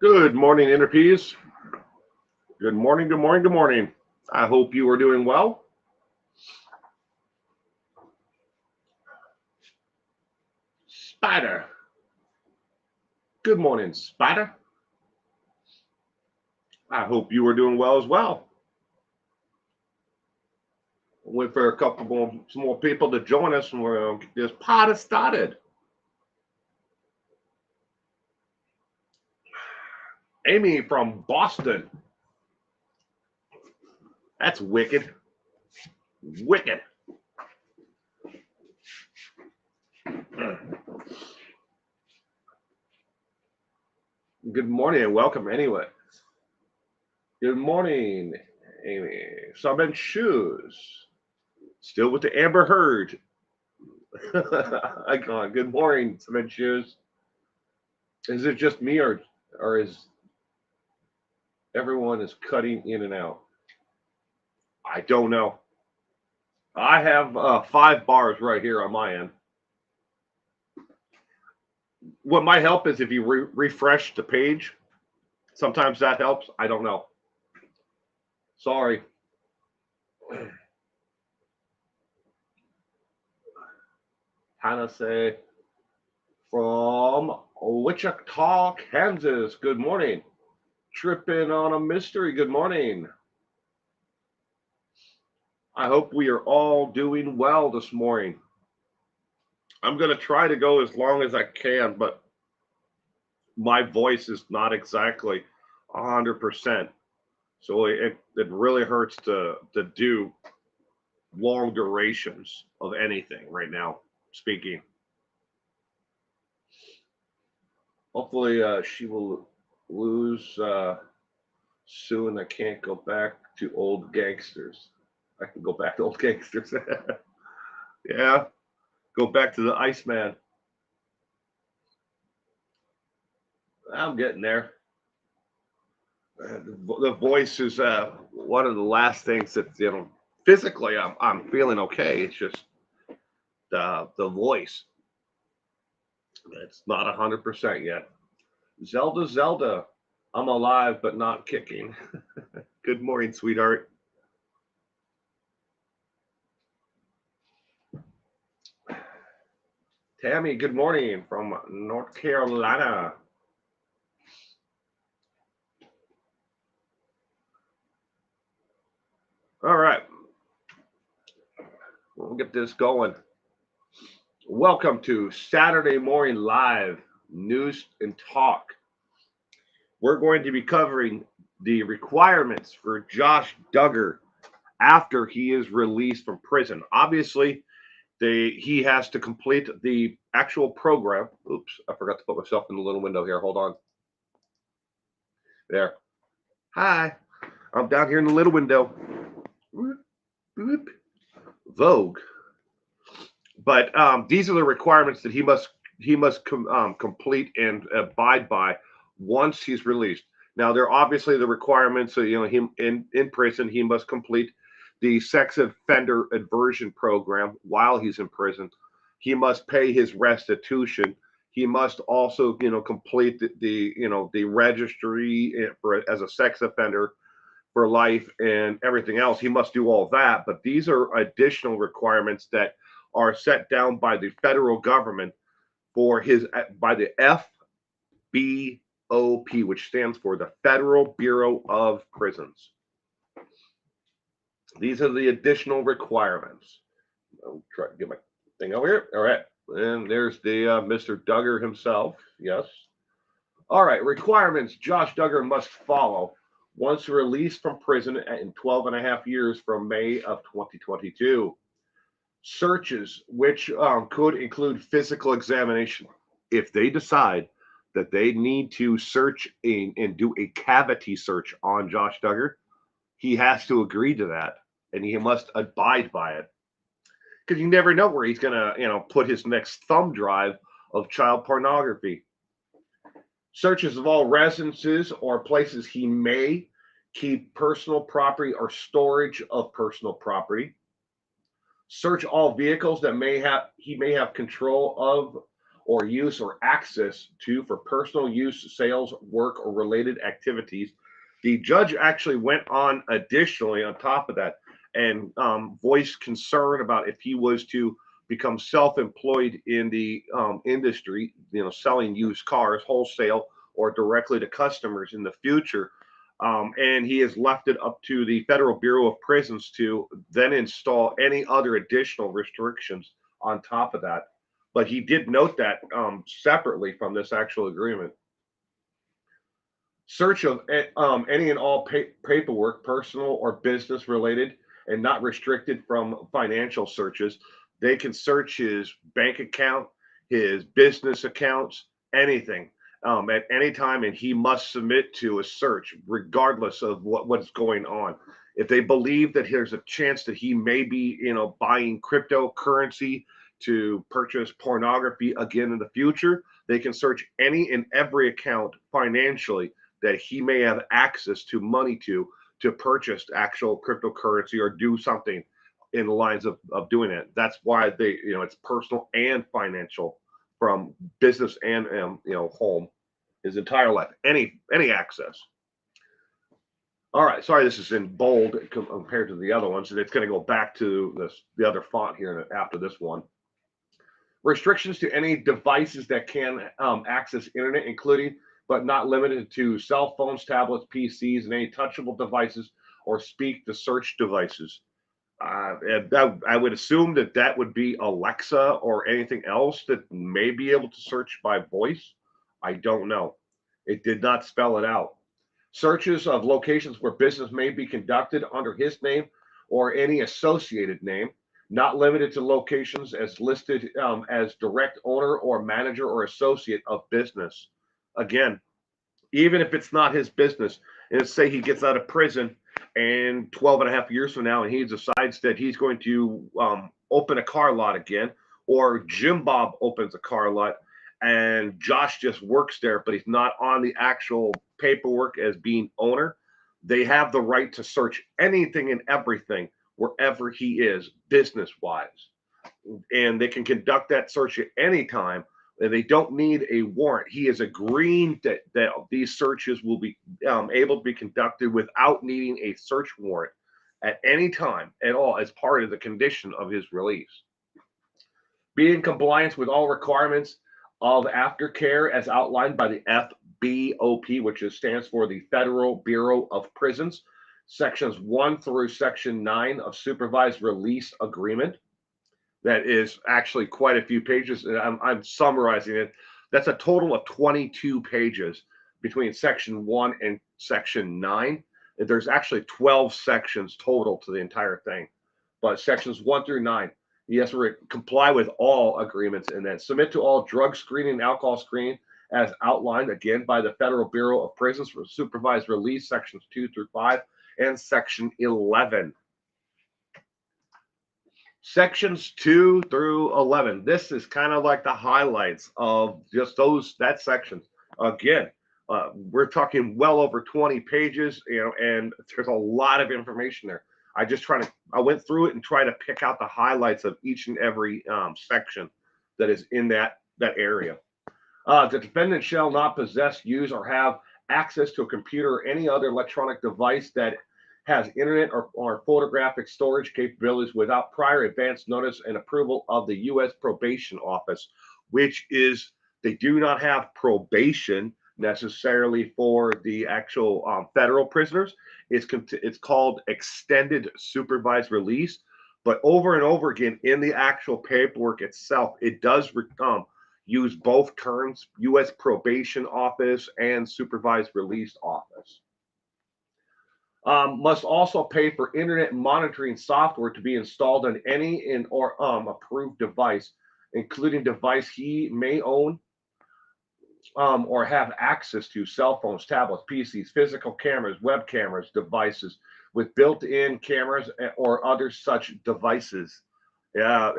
Good morning, Interpeas. Good morning, good morning, good morning. I hope you are doing well. Spider. Good morning, Spider. I hope you are doing well as well. Wait for a couple some more people to join us and we'll get this party started. Amy from Boston. That's wicked. Wicked. Good morning and welcome anyway. Good morning, Amy. Summon Shoes. Still with the Amber Heard. Icon. Good morning, Summon Shoes. Is it just me or is everyone is cutting in and out? I don't know. I have 5 bars right here on my end. What might help is if you refresh the page. Sometimes that helps. I don't know. Sorry. Hannah say from Wichita, Kansas. Good morning. Tripping on a mystery. Good morning. I hope we are all doing well this morning. I'm going to try to go as long as I can, but my voice is not exactly 100%. So it really hurts to do long durations of anything right now, speaking. Hopefully she will lose soon. I can't go back to old gangsters. I can go back to old gangsters. Yeah, go back to the Iceman. I'm getting there. The voice is one of the last things that physically I'm feeling okay. It's just the voice. It's not 100% yet. Zelda, I'm alive but not kicking. Good morning, sweetheart. Tammy, good morning from North Carolina. All right. We'll get this going. Welcome to Saturday Morning Live News and Talk. We're going to be covering the requirements for Josh Duggar after he is released from prison. Obviously, he has to complete the actual program. Oops, I forgot to put myself in the little window here. Hold on. There. Hi. I'm down here in the little window. Vogue. But these are the requirements that he must complete and abide by once he's released. Now, there are obviously the requirements. Him in prison, he must complete the sex offender aversion program while he's in prison. He must pay his restitution. He must also, complete the registry for as a sex offender for life and everything else. He must do all that. But these are additional requirements that are set down by the federal government by the FBOP, which stands for the Federal Bureau of Prisons. These are the additional requirements. I'll try to get my thing over here. All right. And there's the Mr. Duggar himself. Yes. All right. Requirements Josh Duggar must follow once released from prison in 12 and a half years from May of 2022. Searches, which could include physical examination. If they decide that they need to search and do a cavity search on Josh Duggar, he has to agree to that and he must abide by it. Because you never know where he's going to, put his next thumb drive of child pornography. Searches of all residences or places he may keep personal property or storage of personal property. Search all vehicles that he may have control of or use or access to for personal use, sales, work, or related activities. The judge actually went on additionally on top of that and voiced concern about if he was to become self-employed in the industry, selling used cars wholesale or directly to customers in the future. And he has left it up to the Federal Bureau of Prisons to then install any other additional restrictions on top of that. But he did note that separately from this actual agreement. Search of any and all paperwork, personal or business related, and not restricted from financial searches. They can search his bank account, his business accounts, anything at any time, and he must submit to a search regardless of what's going on. If they believe that there's a chance that he may be, buying cryptocurrency to purchase pornography again in the future, they can search any and every account financially that he may have access to money to purchase actual cryptocurrency or do something in the lines of doing it. That's why it's personal and financial from business and home, his entire life, any access. All right, sorry, this is in bold compared to the other ones, and it's going to go back to the other font here after this one. Restrictions to any devices that can access internet, including but not limited to cell phones, tablets, PCs, and any touchable devices or speak to search devices. I would assume that would be Alexa or anything else that may be able to search by voice. I don't know. It did not spell it out. Searches of locations where business may be conducted under his name or any associated name, not limited to locations as listed as direct owner or manager or associate of business. Again, even if it's not his business, and say he gets out of prison and 12 and a half years from now and he decides that he's going to open a car lot again, or Jim Bob opens a car lot and Josh just works there, but he's not on the actual paperwork as being owner, they have the right to search anything and everything wherever he is business wise. And they can conduct that search at any time. And they don't need a warrant. He is agreeing that these searches will be able to be conducted without needing a search warrant at any time at all as part of the condition of his release. Be in compliance with all requirements of aftercare as outlined by the FBOP, which stands for the Federal Bureau of Prisons, sections 1 through section 9 of supervised release agreement. That is actually quite a few pages. I'm summarizing it. That's a total of 22 pages between section 1 and section 9. There's actually 12 sections total to the entire thing. But sections 1 through 9, he has to comply with all agreements and then submit to all drug screening and alcohol screening as outlined again by the Federal Bureau of Prisons for supervised release, sections 2 through 5 and section 11. Sections 2 through 11. This is kind of like the highlights of just that sections. Again, we're talking well over 20 pages, and there's a lot of information there. I went through it and tried to pick out the highlights of each and every section that is in that area. The defendant shall not possess, use, or have access to a computer or any other electronic device that has internet or photographic storage capabilities without prior advance notice and approval of the U.S. Probation Office, which is, they do not have probation necessarily for the actual federal prisoners. It's called extended supervised release, but over and over again in the actual paperwork itself, it does use both terms, U.S. Probation Office and Supervised Release Office. Must also pay for internet monitoring software to be installed on any or approved device, including device he may own or have access to: cell phones, tablets, PCs, physical cameras, web cameras, devices with built-in cameras or other such devices. Yeah,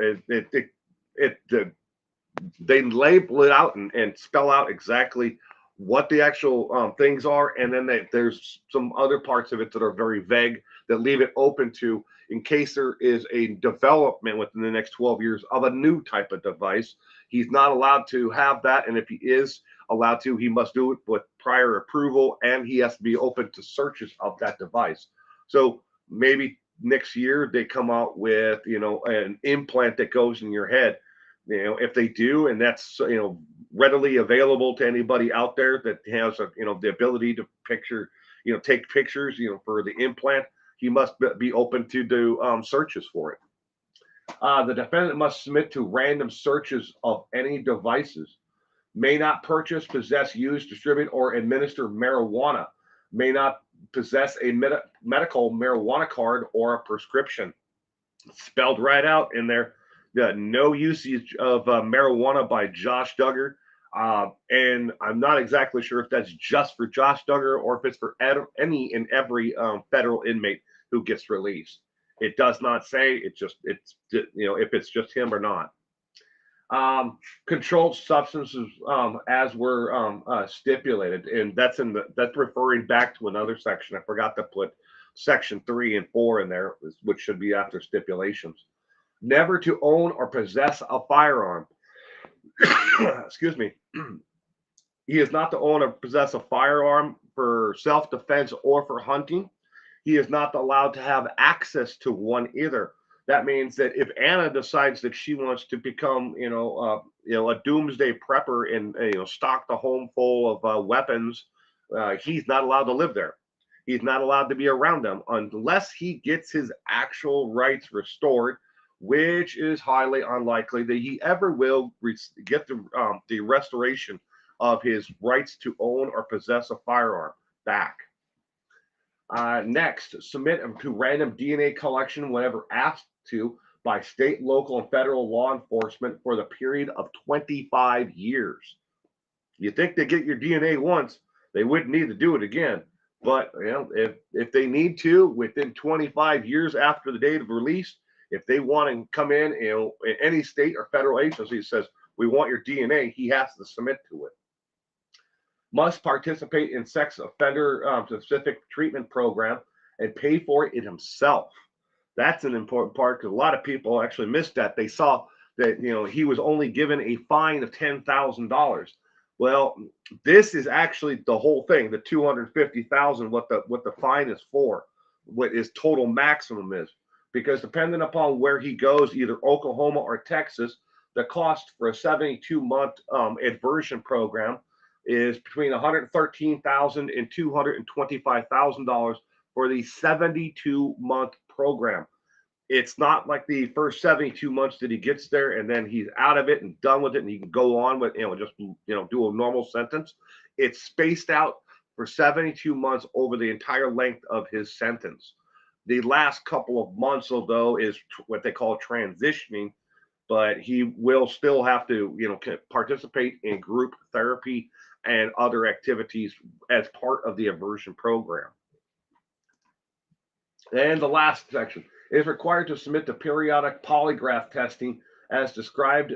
they label it out and spell out exactly what the actual things are, and then there's some other parts of it that are very vague that leave it open to, in case there is a development within the next 12 years of a new type of device, He's not allowed to have that, and if he is allowed to, he must do it with prior approval, and he has to be open to searches of that device. So maybe next year they come out with, an implant that goes in your head. If they do, and that's, readily available to anybody out there that has the ability to take pictures, for the implant, he must be open to do searches for it. The defendant must submit to random searches of any devices, may not purchase, possess, use, distribute, or administer marijuana, may not possess a medical marijuana card or a prescription. Spelled right out in there. No usage of marijuana by Josh Duggar. And I'm not exactly sure if that's just for Josh Duggar or if it's for any and every federal inmate who gets released. It does not say. It's if it's just him or not. Controlled substances, as were stipulated, and that's referring back to another section. I forgot to put section 3 and 4 in there, which should be after stipulations. Never to own or possess a firearm. Excuse me. He is not to own or possess a firearm for self-defense or for hunting. He is not allowed to have access to one either. That means that if Anna decides that she wants to become, a doomsday prepper and stock the home full of weapons, he's not allowed to live there. He's not allowed to be around them unless he gets his actual rights restored, which is highly unlikely that he ever will get the restoration of his rights to own or possess a firearm back. Next, submit to random DNA collection whenever asked to by state, local, and federal law enforcement for the period of 25 years. You think they get your DNA once, they wouldn't need to do it again. But if they need to, within 25 years after the date of release, if they want to come in, any state or federal agency says, we want your DNA, he has to submit to it. Must participate in sex offender specific treatment program and pay for it himself. That's an important part because a lot of people actually missed that. They saw that he was only given a fine of $10,000. Well, this is actually the whole thing. The $250,000, what the fine is for, what his total maximum is, because depending upon where he goes, either Oklahoma or Texas, the cost for a 72-month adversion program is between $113,000 and $225,000 for the 72-month program. It's not like the first 72 months that he gets there and then he's out of it and done with it and he can go on with just do a normal sentence. It's spaced out for 72 months over the entire length of his sentence. The last couple of months, although, is what they call transitioning, but he will still have to participate in group therapy and other activities as part of the aversion program. And the last section is required to submit to periodic polygraph testing as described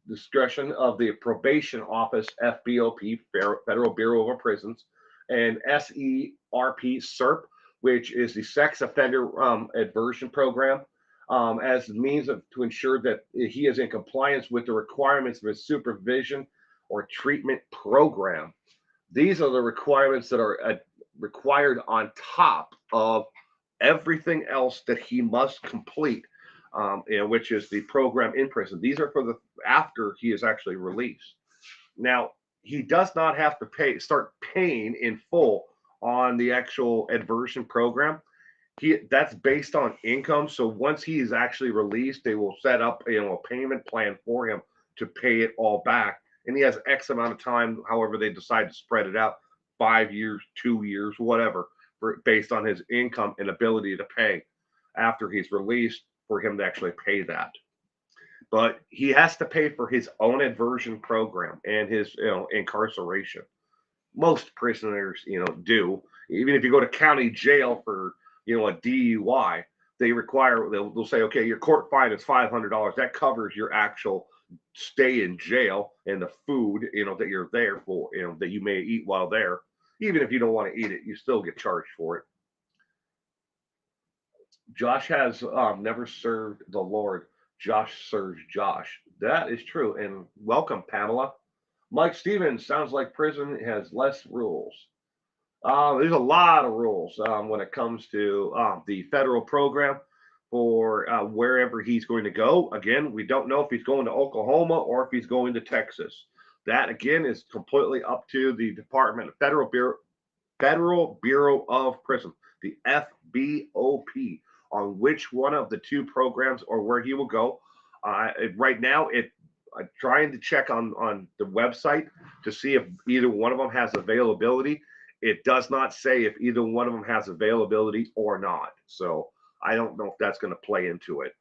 discretion of the probation office, FBOP, Federal Bureau of Prisons, and SERP, which is the sex offender aversion program, as a means to ensure that he is in compliance with the requirements of his supervision or treatment program. These are the requirements that are required on top of everything else that he must complete, which is the program in prison. These are for after he is actually released. Now, he does not have to start paying in full on the actual aversion program. That's based on income. So once he is actually released, they will set up a payment plan for him to pay it all back. And he has X amount of time, however they decide to spread it out, 5 years, 2 years, whatever, based on his income and ability to pay after he's released for him to actually pay that. But he has to pay for his own aversion program and his incarceration. Most prisoners, do. Even if you go to county jail for, a DUI, they'll say, okay, your court fine is $500. That covers your actual stay in jail and the food, that you're there for, that you may eat while there. Even if you don't want to eat it, you still get charged for it. Josh has never served the Lord. Josh Surge Josh. That is true. And welcome, Pamela. Mike Stevens, sounds like prison has less rules. There's a lot of rules when it comes to the federal program for wherever he's going to go. Again, we don't know if he's going to Oklahoma or if he's going to Texas. That again is completely up to the Department of Federal Bureau of Prison, the FBOP, on which one of the two programs or where he will go. Right now, I'm trying to check on the website to see if either one of them has availability. It does not say if either one of them has availability or not. So I don't know if that's going to play into it.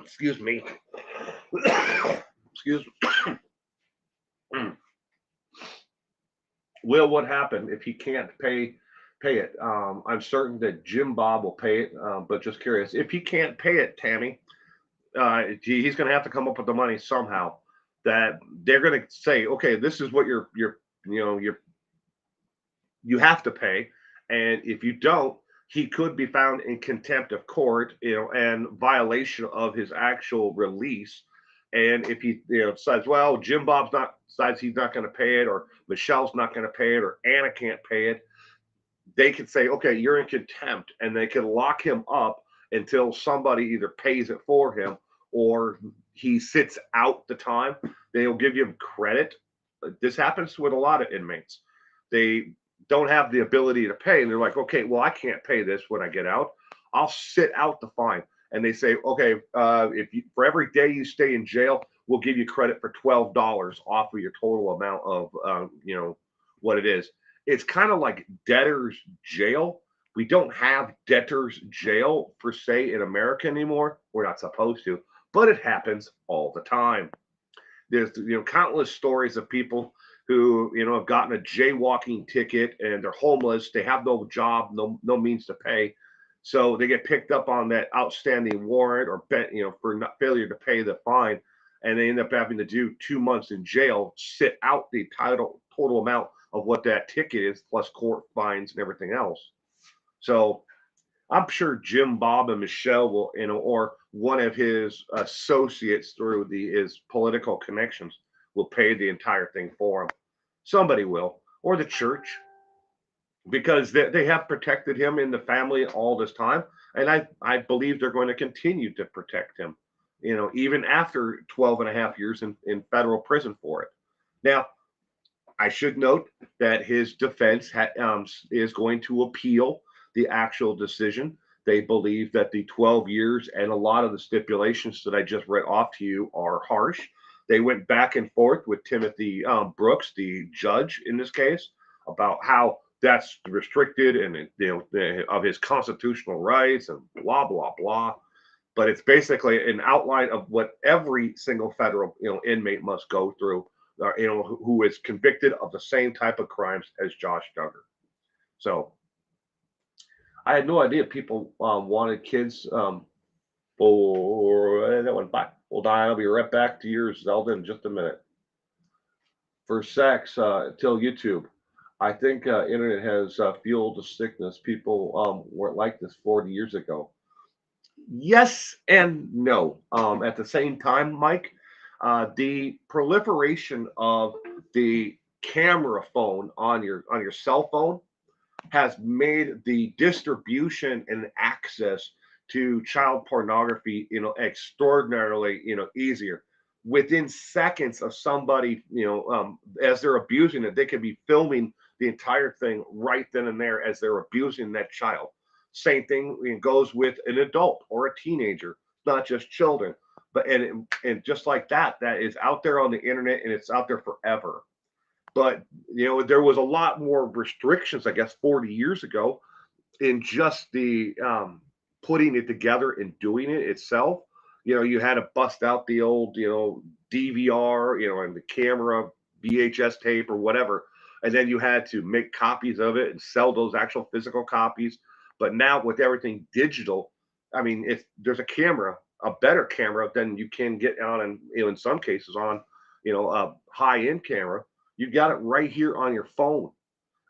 Excuse me. Excuse me. Will, what happened if he can't pay it? I'm certain that Jim Bob will pay it, but just curious if he can't pay it, Tammy. He's going to have to come up with the money somehow. That they're going to say, okay, this is what you have to pay, and if you don't, he could be found in contempt of court, and violation of his actual release. And if he, decides, well, Jim Bob's not decides he's not going to pay it, or Michelle's not going to pay it, or Anna can't pay it, they could say, okay, you're in contempt, and they can lock him up until somebody either pays it for him or he sits out the time. They'll give you credit. This happens with a lot of inmates. They don't have the ability to pay, and they're like, okay, well, I can't pay this when I get out. I'll sit out the fine. And they say, okay, for every day you stay in jail, we'll give you credit for $12 off of your total amount of what it is. It's kind of like debtor's jail. We don't have debtor's jail per se in America anymore. We're not supposed to, but it happens all the time. There's countless stories of people who have gotten a jaywalking ticket and they're homeless. They have no job, no means to pay, so they get picked up on that outstanding warrant or for failure to pay the fine, and they end up having to do 2 months in jail, sit out the total amount of what that ticket is, plus court fines and everything else. So I'm sure Jim Bob and Michelle will, or one of his associates through his political connections will pay the entire thing for him. Somebody will, or the church, because they have protected him in the family all this time. And I believe they're going to continue to protect him, even after 12 and a half years in federal prison for it. Now, I should note that his defense is going to appeal the actual decision. They believe that the 12 years and a lot of the stipulations that I just read off to you are harsh. They went back and forth with Timothy Brooks, the judge in this case, about how that's restricted and of his constitutional rights and blah blah blah. But it's basically an outline of what every single federal inmate must go through, who is convicted of the same type of crimes as Josh Duggar. So I had no idea people wanted kids for that one. Bye. Hold on, I'll be right back to yours, Zelda, in just a minute. For sex, till YouTube. I think internet has fueled the sickness. People weren't like this 40 years ago. Yes and no. At the same time, Mike, the proliferation of the camera phone on your cell phone has made the distribution and access to child pornography, extraordinarily, easier. Within seconds of somebody, as they're abusing it, they can be filming the entire thing right then and there as they're abusing that child. Same thing goes with an adult or a teenager, not just children. But and just like that is out there on the internet, and it's out there forever. But there was a lot more restrictions, I guess, 40 years ago in just the putting it together and doing it itself. You had to bust out the old, DVR, and the camera, VHS tape or whatever, and then you had to make copies of it and sell those actual physical copies. But now with everything digital, I mean, if there's a camera, a better camera than you can get on, and in some cases on, a high-end camera, you got it right here on your phone,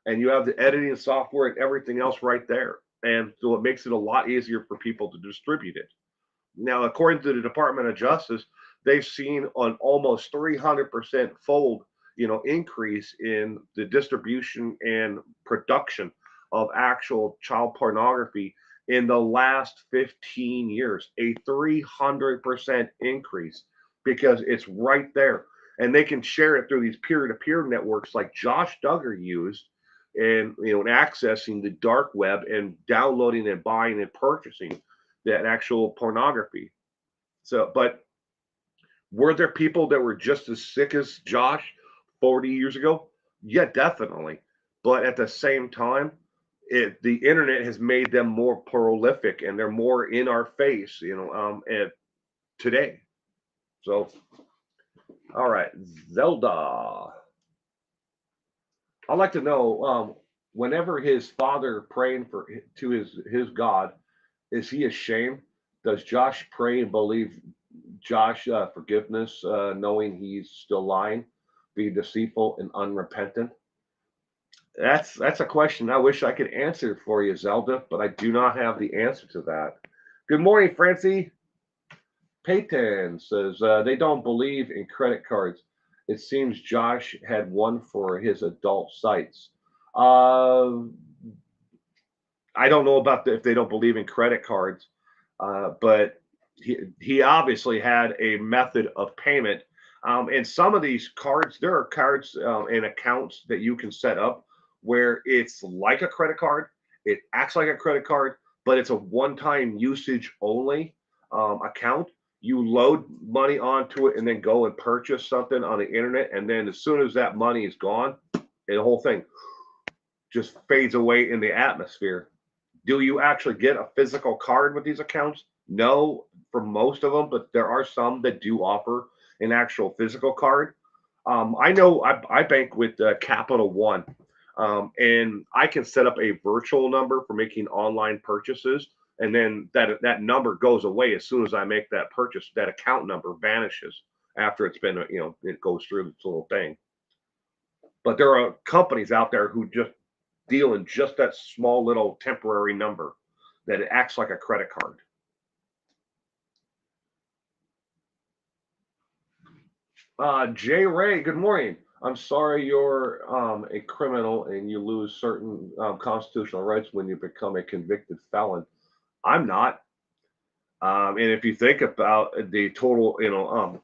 and you have the editing software and everything else right there. And so it makes it a lot easier for people to distribute it. Now, according to the Department of Justice, they've seen an almost 300% fold, increase in the distribution and production of actual child pornography in the last 15 years. A 300% increase because it's right there. And they can share it through these peer-to-peer networks like Josh Duggar used, and and accessing the dark web and downloading and buying and purchasing that actual pornography. So, but were there people that were just as sick as Josh 40 years ago? Yeah, definitely. But at the same time, the internet has made them more prolific and they're more in our face, today. So, all right, Zelda. I'd like to know, whenever his father praying to his God, is he ashamed? Does Josh pray and believe Josh forgiveness, knowing he's still lying, be deceitful and unrepentant? That's a question I wish I could answer for you, Zelda, but I do not have the answer to that. Good morning, Francie. Payton says they don't believe in credit cards. It seems Josh had one for his adult sites. Uh, I don't know about if they don't believe in credit cards, but he obviously had a method of payment. And some of these cards, there are cards and accounts that you can set up where it's like a credit card. It acts like a credit card, but it's a one-time usage only account. You load money onto it and then go and purchase something on the internet. And then as soon as that money is gone, the whole thing just fades away in the atmosphere. Do you actually get a physical card with these accounts? No, for most of them, but there are some that do offer an actual physical card. I know I bank with Capital One, and I can set up a virtual number for making online purchases, and then that number goes away as soon as I make that purchase. That account number vanishes after it's been, it goes through this little thing. But there are companies out there who just deal in just that small little temporary number that it acts like a credit card. Jay Ray, good morning. I'm sorry you're a criminal and you lose certain constitutional rights when you become a convicted felon. I'm not. And if you think about the total,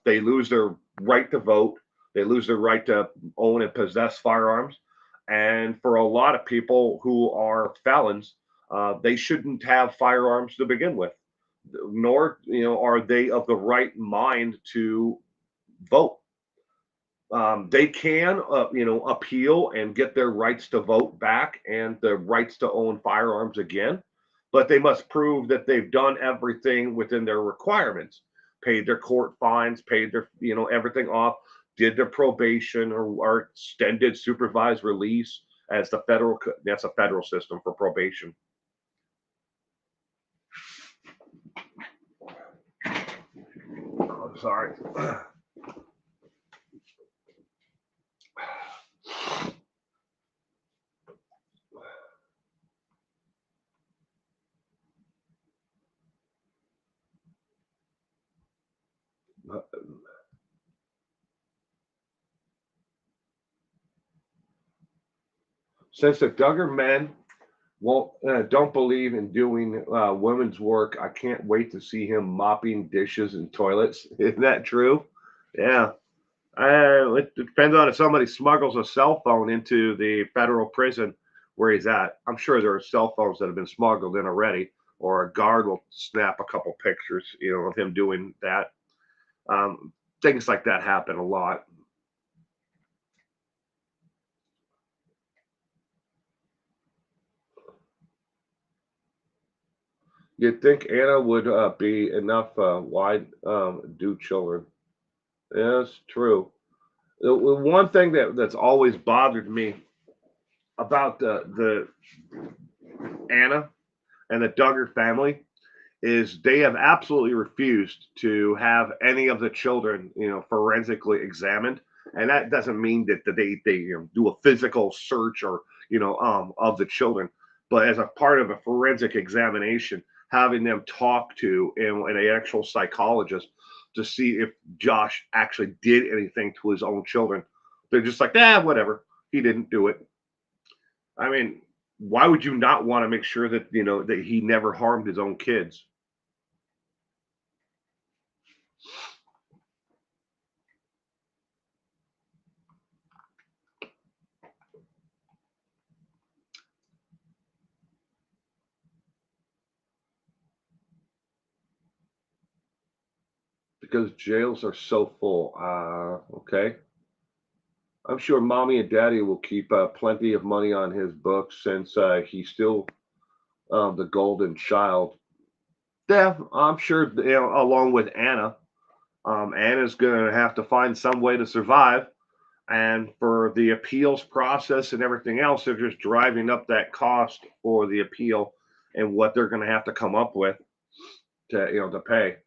they lose their right to vote, they lose their right to own and possess firearms. And for a lot of people who are felons, they shouldn't have firearms to begin with, nor are they of the right mind to vote. They can, appeal and get their rights to vote back and the rights to own firearms again, but they must prove that they've done everything within their requirements, paid their court fines, paid their, everything off, did their probation or extended supervised release as the federal, that's a federal system for probation. Oh, sorry. Since the Duggar men don't believe in doing women's work, I can't wait to see him mopping dishes and toilets. Isn't that true? Yeah. It depends on if somebody smuggles a cell phone into the federal prison where he's at. I'm sure there are cell phones that have been smuggled in already, or a guard will snap a couple pictures, of him doing that. Things like that happen a lot. You'd think Anna would be enough wide do children. Yes, true. The one thing that's always bothered me about the Anna and the Duggar family is they have absolutely refused to have any of the children, forensically examined. And that doesn't mean that they do a physical search or, of the children, but as a part of a forensic examination, having them talk to an actual psychologist to see if Josh actually did anything to his own children. They're just like, whatever. He didn't do it. I mean, why would you not want to make sure that that he never harmed his own kids? Because jails are so full. Okay. I'm sure mommy and daddy will keep plenty of money on his books since he's still the golden child. Yeah, I'm sure, along with Anna. Anna's going to have to find some way to survive. And for the appeals process and everything else, they're just driving up that cost for the appeal and what they're going to have to come up with to pay.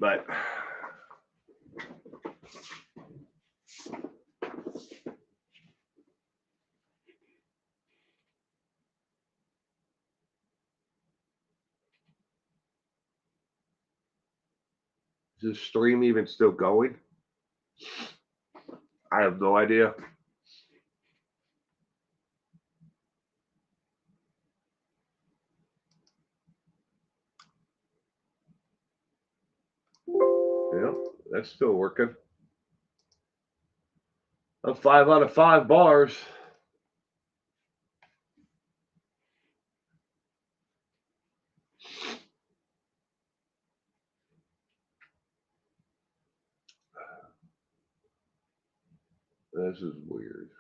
But is this stream even still going? I have no idea. Yeah, that's still working. 5 out of 5 bars. This is weird.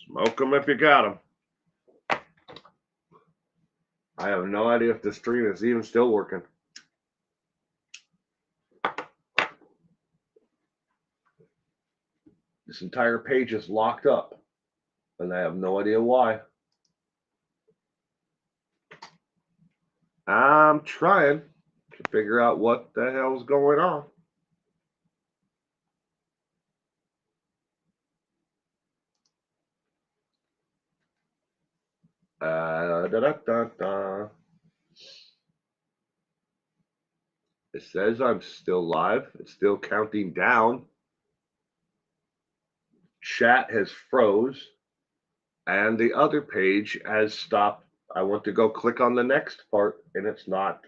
Smoke them if you got them. I have no idea if the stream is even still working. This entire page is locked up, and I have no idea why. I'm trying to figure out what the hell's going on. Da, da, da, da. It says I'm still live. It's still counting down. Chat has froze, and the other page has stopped. I want to go click on the next part, and it's not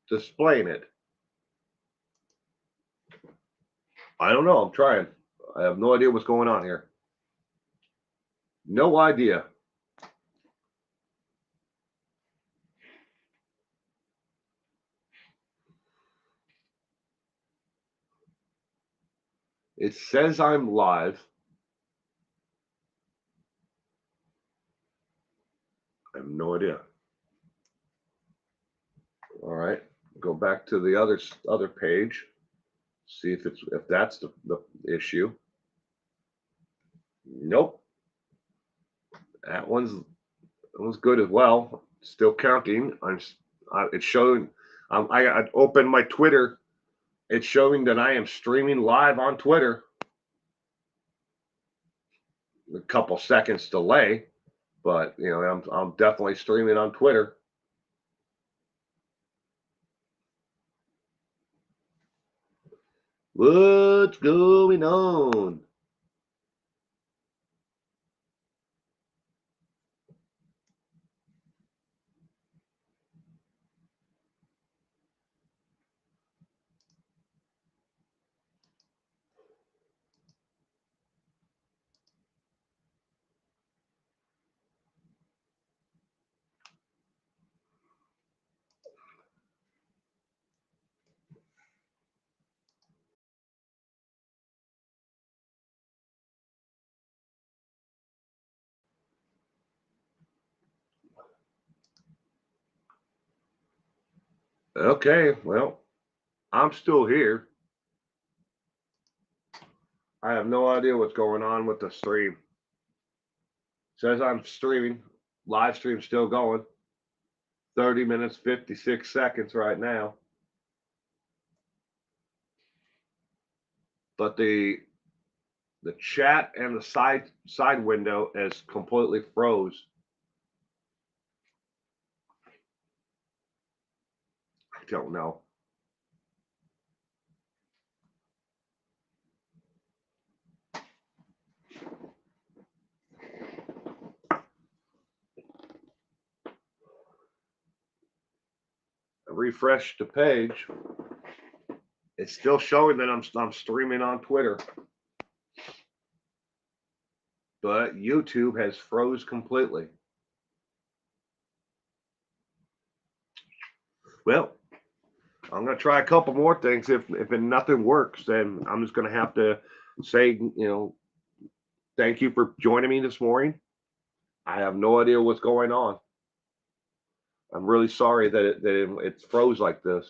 displaying it. I don't know. I'm trying. I have no idea what's going on here. No idea. It says I'm live. I have no idea. All right, go back to the other page. See if that's the issue. Nope. That one's good as well. Still counting. It's showing. I opened my Twitter. It's showing that I am streaming live on Twitter. A couple seconds delay, but I'm definitely streaming on Twitter. What's going on? Okay, well, I'm still here. I have no idea what's going on with the stream. Says I'm streaming. Live stream still going. 30 minutes, 56 seconds right now. But the chat and the side window is completely froze. I don't know. I refresh the page. It's still showing that I'm streaming on Twitter. But YouTube has froze completely. Well, I'm going to try a couple more things. If nothing works, then I'm just going to have to say, thank you for joining me this morning. I have no idea what's going on. I'm really sorry that it froze like this.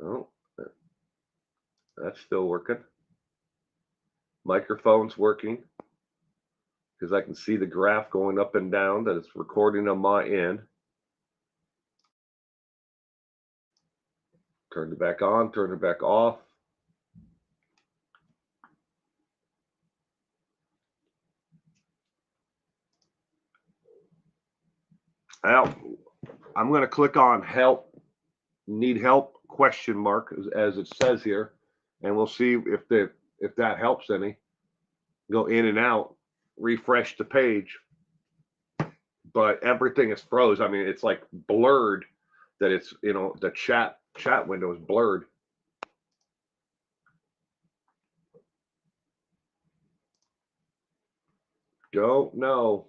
Oh, that's still working. Microphone's working because I can see the graph going up and down that it's recording on my end. Turn it back on, turn it back off. Now, I'm going to click on help, need help, question mark, as it says here, and we'll see if that helps any. Go in and out, refresh the page, but everything is froze. I mean, it's like blurred that it's, the chat window is blurred. Don't know.